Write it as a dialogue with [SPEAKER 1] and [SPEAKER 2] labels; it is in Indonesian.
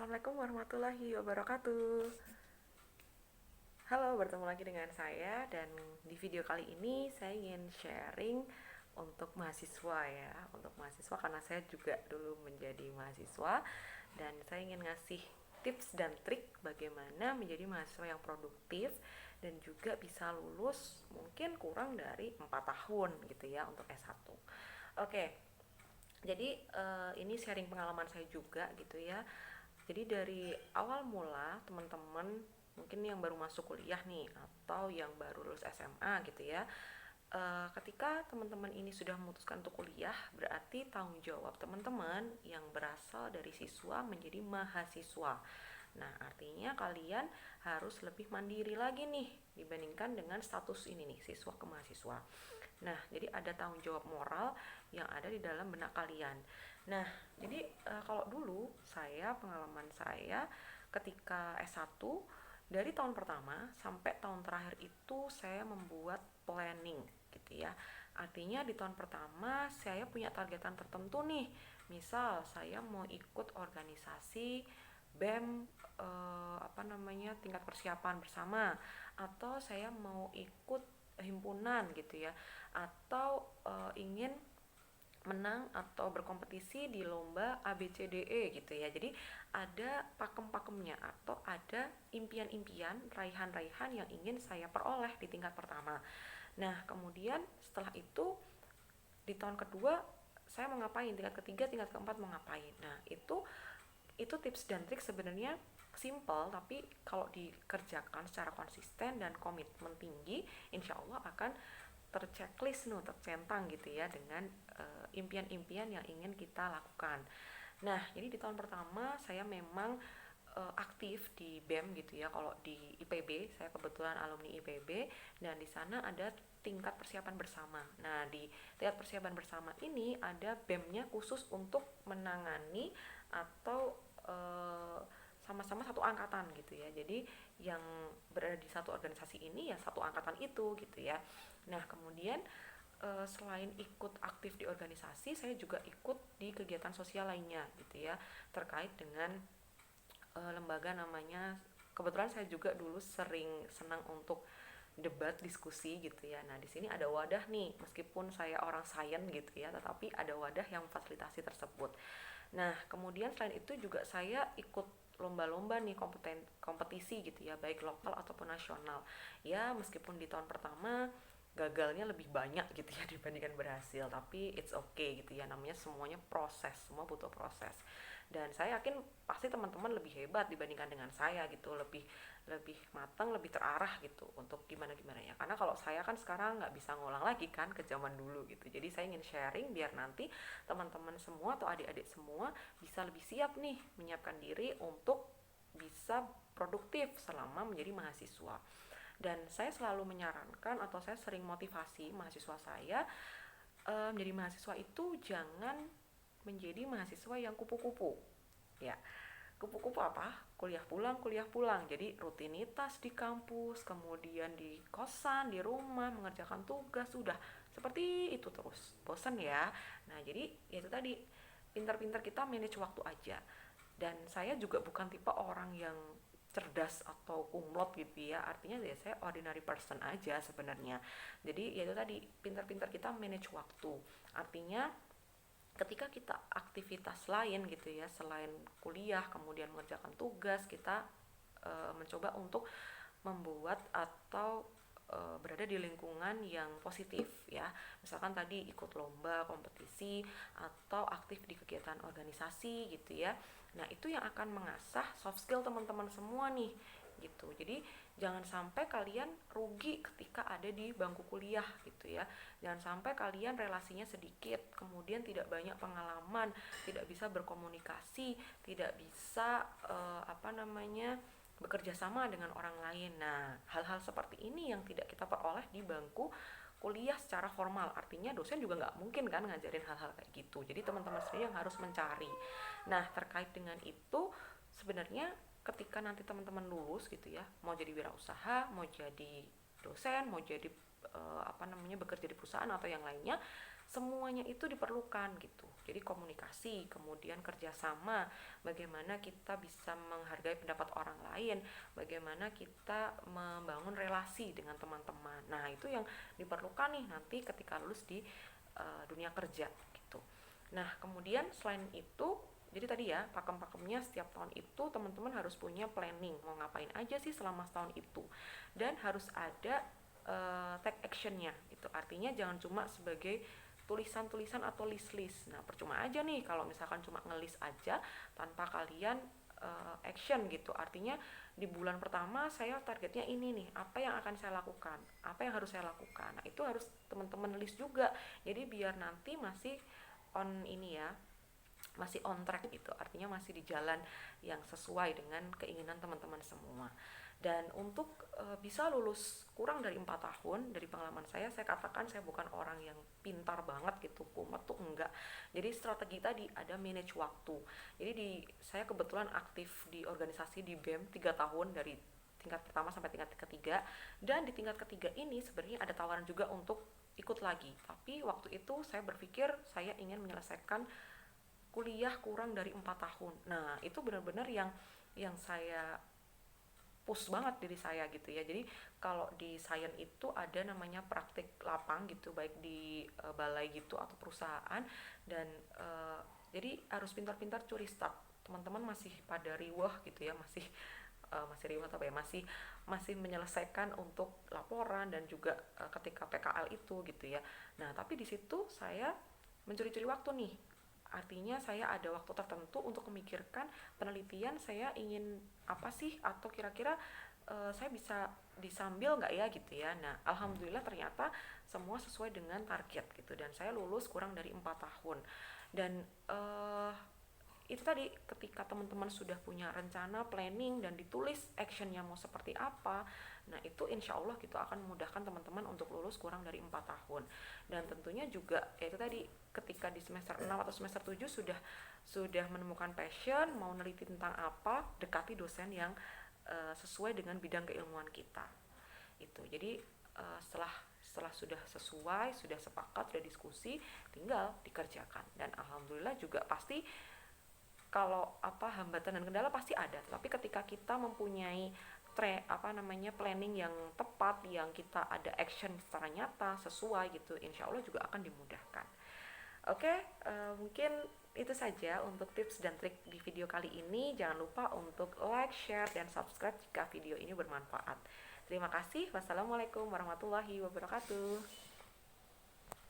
[SPEAKER 1] Assalamualaikum warahmatullahi wabarakatuh. Halo, bertemu lagi dengan saya dan di video kali ini saya ingin sharing untuk mahasiswa ya, untuk mahasiswa karena saya juga dulu menjadi mahasiswa dan saya ingin ngasih tips dan trik bagaimana menjadi mahasiswa yang produktif dan juga bisa lulus mungkin kurang dari 4 tahun gitu ya untuk S1. Oke, jadi ini sharing pengalaman saya juga gitu ya. Jadi dari awal mula teman-teman mungkin yang baru masuk kuliah nih atau yang baru lulus SMA gitu ya, ketika teman-teman ini sudah memutuskan untuk kuliah, berarti tanggung jawab teman-teman yang berasal dari siswa menjadi mahasiswa. Nah, artinya kalian harus lebih mandiri lagi nih dibandingkan dengan status ini nih, siswa ke mahasiswa. Nah, jadi ada tanggung jawab moral yang ada di dalam benak kalian. Nah, jadi kalau dulu pengalaman saya ketika S1 dari tahun pertama sampai tahun terakhir itu saya membuat planning gitu ya. Artinya di tahun pertama saya punya targetan tertentu nih. Misal saya mau ikut organisasi BEM tingkat persiapan bersama, atau saya mau ikut himpunan gitu ya, atau ingin menang atau berkompetisi di lomba ABCDE gitu ya. Jadi ada pakem-pakemnya atau ada impian-impian, raihan-raihan yang ingin saya peroleh di tingkat pertama. Nah, kemudian setelah itu di tahun kedua saya mau ngapain, tingkat ketiga, tingkat keempat mau ngapain. Nah, itu tips dan trik sebenarnya simple, tapi kalau dikerjakan secara konsisten dan komitmen tinggi, insya Allah akan terchecklist tercentang gitu ya dengan impian-impian yang ingin kita lakukan. Nah, jadi di tahun pertama saya memang aktif di BEM gitu ya. Kalau di IPB, saya kebetulan alumni IPB dan di sana ada tingkat persiapan bersama. Nah, di tingkat persiapan bersama ini ada BEM-nya khusus untuk menangani atau sama-sama satu angkatan gitu ya. Jadi yang berada di satu organisasi ini ya satu angkatan itu gitu ya. Nah, kemudian selain ikut aktif di organisasi, saya juga ikut di kegiatan sosial lainnya gitu ya, terkait dengan lembaga namanya, kebetulan saya juga dulu sering senang untuk debat diskusi gitu ya. Nah, di sini ada wadah nih, meskipun saya orang sains gitu ya, tetapi ada wadah yang memfasilitasi tersebut. Nah, kemudian selain itu juga saya ikut lomba-lomba nih, kompetisi gitu ya, baik lokal ataupun nasional. Ya, meskipun di tahun pertama gagalnya lebih banyak gitu ya dibandingkan berhasil, tapi it's okay gitu ya, namanya semuanya proses, semua butuh proses. Dan saya yakin pasti teman-teman lebih hebat dibandingkan dengan saya gitu, lebih lebih matang, lebih terarah gitu untuk gimana gimana ya. Karena kalau saya kan sekarang nggak bisa ngulang lagi kan ke zaman dulu gitu. Jadi saya ingin sharing biar nanti teman-teman semua atau adik-adik semua bisa lebih siap nih menyiapkan diri untuk bisa produktif selama menjadi mahasiswa. Dan saya selalu menyarankan atau saya sering motivasi mahasiswa saya, menjadi mahasiswa itu jangan menjadi mahasiswa yang kupu-kupu ya. Kupu-kupu apa? Kuliah pulang, jadi rutinitas di kampus, kemudian di kosan, di rumah mengerjakan tugas, sudah seperti itu terus, bosan ya. Nah, jadi ya itu tadi, pintar-pintar kita manage waktu aja. Dan saya juga bukan tipe orang yang cerdas atau kumlot gitu ya, artinya ya saya ordinary person aja sebenarnya. Jadi ya itu tadi, pintar-pintar kita manage waktu, artinya ketika kita aktivitas lain gitu ya selain kuliah, kemudian mengerjakan tugas, kita mencoba untuk membuat atau berada di lingkungan yang positif ya. Misalkan tadi ikut lomba, kompetisi, atau aktif di kegiatan organisasi gitu ya. Nah, itu yang akan mengasah soft skill teman-teman semua nih gitu. Jadi jangan sampai kalian rugi ketika ada di bangku kuliah gitu ya. Jangan sampai kalian relasinya sedikit, kemudian tidak banyak pengalaman, tidak bisa berkomunikasi, tidak bisa bekerja sama dengan orang lain. Nah, hal-hal seperti ini yang tidak kita peroleh di bangku kuliah secara formal. Artinya dosen juga nggak mungkin kan ngajarin hal-hal kayak gitu. Jadi teman-teman sendiri yang harus mencari. Nah, terkait dengan itu sebenarnya ketika nanti teman-teman lulus gitu ya, mau jadi wirausaha, mau jadi dosen, mau jadi bekerja di perusahaan atau yang lainnya, semuanya itu diperlukan gitu. Jadi komunikasi, kemudian kerjasama, bagaimana kita bisa menghargai pendapat orang lain, bagaimana kita membangun relasi dengan teman-teman. Nah itu yang diperlukan nih nanti ketika lulus di dunia kerja gitu. Nah kemudian selain itu, jadi tadi ya pakem-pakemnya setiap tahun itu teman-teman harus punya planning mau ngapain aja sih selama setahun itu, dan harus ada take actionnya gitu. Artinya jangan cuma sebagai tulisan-tulisan atau list-list. Nah percuma aja nih kalau misalkan cuma ngelis aja tanpa kalian action gitu. Artinya di bulan pertama saya targetnya ini nih, apa yang akan saya lakukan, apa yang harus saya lakukan. Nah itu harus teman-teman list juga, jadi biar nanti masih on ini ya, masih on track gitu, artinya masih di jalan yang sesuai dengan keinginan teman-teman semua. Dan untuk bisa lulus kurang dari 4 tahun, dari pengalaman saya katakan saya bukan orang yang pintar banget gitu, kumat tuh enggak. Jadi strategi tadi ada manage waktu. Jadi saya kebetulan aktif di organisasi di BEM 3 tahun, dari tingkat pertama sampai tingkat ketiga, dan di tingkat ketiga ini sebenarnya ada tawaran juga untuk ikut lagi, tapi waktu itu saya berpikir saya ingin menyelesaikan kuliah kurang dari 4 tahun. Nah itu benar-benar yang saya push banget diri saya gitu ya. Jadi kalau di sains itu ada namanya praktik lapang gitu, baik di balai gitu atau perusahaan, dan jadi harus pintar-pintar curi start. Teman-teman masih pada riwah gitu ya, masih riwah apa ya, masih menyelesaikan untuk laporan dan juga ketika PKL itu gitu ya. Nah tapi di situ saya mencuri-curi waktu nih. Artinya saya ada waktu tertentu untuk memikirkan penelitian saya ingin apa sih, atau kira-kira saya bisa disambil nggak ya gitu ya. Nah alhamdulillah ternyata semua sesuai dengan target gitu, dan saya lulus kurang dari 4 tahun. Dan itu tadi, ketika teman-teman sudah punya rencana, planning, dan ditulis actionnya mau seperti apa, nah itu insya Allah gitu akan memudahkan teman-teman untuk lulus kurang dari 4 tahun. Dan tentunya juga ya itu tadi, ketika di semester 6 atau semester 7 sudah menemukan passion, mau neliti tentang apa, dekati dosen yang sesuai dengan bidang keilmuan kita itu. Jadi setelah sudah sesuai, sudah sepakat, sudah diskusi, tinggal dikerjakan. Dan alhamdulillah juga pasti kalau hambatan dan kendala pasti ada, tapi ketika kita mempunyai planning yang tepat, yang kita ada action secara nyata sesuai gitu, insya Allah juga akan dimudahkan. Oke, mungkin itu saja untuk tips dan trik di video kali ini. Jangan lupa untuk like, share, dan subscribe jika video ini bermanfaat. Terima kasih. Wassalamualaikum warahmatullahi wabarakatuh.